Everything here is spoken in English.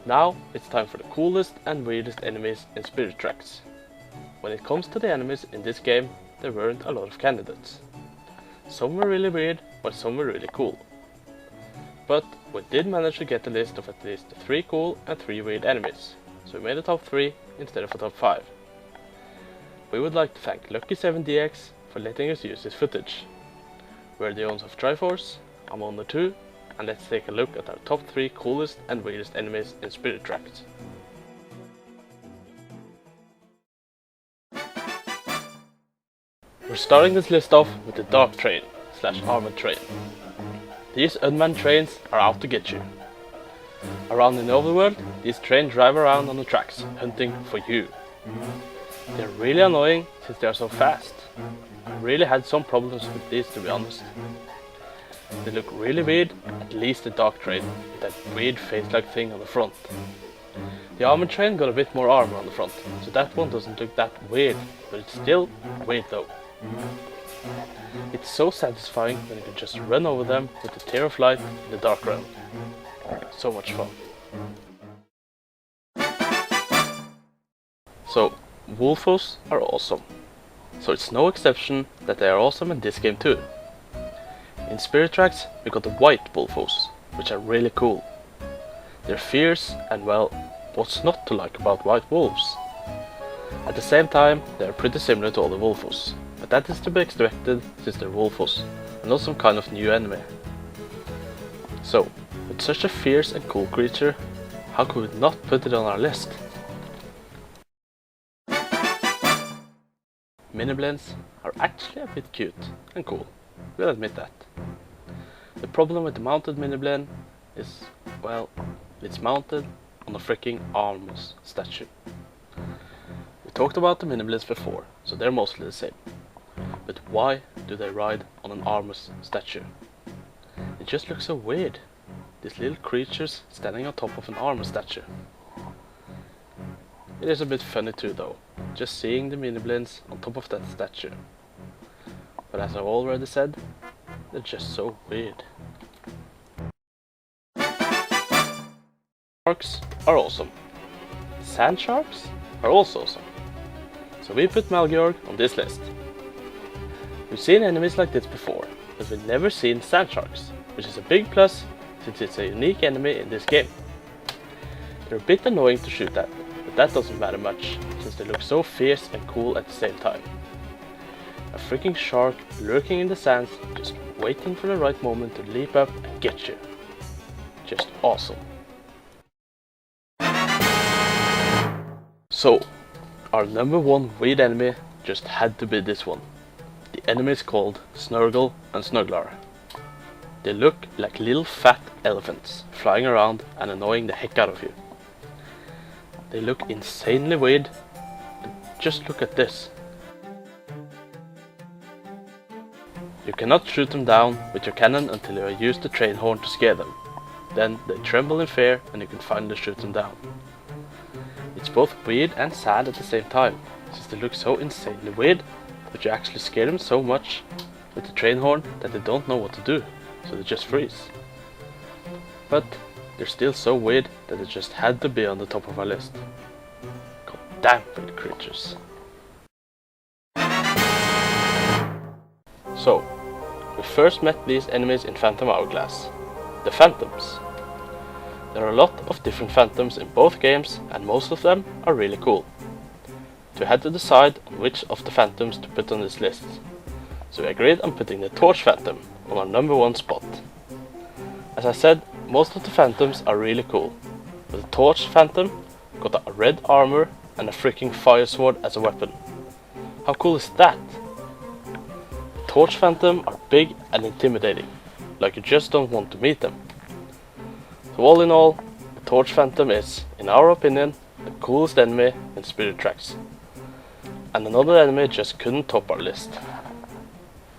Now it's time for the coolest and weirdest enemies in Spirit Tracks. When it comes to the enemies in this game, there weren't a lot of candidates. Some were really weird, while some were really cool. But we did manage to get a list of at least 3 cool and 3 weird enemies, so we made a top 3 instead of a top 5. We would like to thank LuckySevenDX for letting us use this footage. We're the owners of Triforce, I'm owner 2, and let's take a look at our top 3 coolest and weirdest enemies in Spirit Tracks. We're starting this list off with the Dark Train / Armored Train. These unmanned trains are out to get you. Around in the overworld, these trains drive around on the tracks, hunting for you. They're really annoying since they are so fast. I really had some problems with these, to be honest. They look really weird, at least the Dark Train, with that weird face-like thing on the front. The Armored Train got a bit more armor on the front, so that one doesn't look that weird, but it's still weird though. It's so satisfying when you can just run over them with the tear of light in the dark realm. So much fun. So, Wolfos are awesome. So it's no exception that they are awesome in this game too. In Spirit Tracks we got the white Wolfos, which are really cool. They're fierce and well, what's not to like about white wolves? At the same time they are pretty similar to all the Wolfos, but that is to be expected since they're Wolfos and not some kind of new enemy. So, with such a fierce and cool creature, how could we not put it on our list? Mini-Blaines are actually a bit cute and cool, we'll admit that. The problem with the mounted Mini-Blaine is, well, it's mounted on a freaking armless statue. We talked about the Mini-Blaines before, so they're mostly the same. But why do they ride on an armless statue? It just looks so weird. These little creatures standing on top of an armor statue. It is a bit funny too though, just seeing the Mini-Blaines on top of that statue. But as I've already said, they're just so weird. Sharks are awesome. Sand sharks are also awesome. So we put Malgeorg on this list. We've seen enemies like this before, but we've never seen sand sharks, which is a big plus since it's a unique enemy in this game. They're a bit annoying to shoot at, but that doesn't matter much, since they look so fierce and cool at the same time. A freaking shark lurking in the sands, just waiting for the right moment to leap up and get you. Just awesome. So, our number 1 weird enemy just had to be this one. The enemy is called Snurgle and Snuglar. They look like little fat elephants flying around and annoying the heck out of you. They look insanely weird, and just look at this. You cannot shoot them down with your cannon until you have used the train horn to scare them. Then they tremble in fear and you can finally shoot them down. It's both weird and sad at the same time, since they look so insanely weird, but you actually scare them so much with the train horn that they don't know what to do, so they just freeze. But they're still so weird that it just had to be on the top of our list. God damn weird creatures. So, we first met these enemies in Phantom Hourglass, the Phantoms. There are a lot of different Phantoms in both games and most of them are really cool. So we had to decide on which of the Phantoms to put on this list. So we agreed on putting the Torch Phantom on our number 1 spot. As I said, most of the Phantoms are really cool, but the Torch Phantom got a red armor and a freaking fire sword as a weapon. How cool is that? The Torch Phantom are big and intimidating, like you just don't want to meet them. So all in all, the Torch Phantom is, in our opinion, the coolest enemy in Spirit Tracks. And another enemy just couldn't top our list.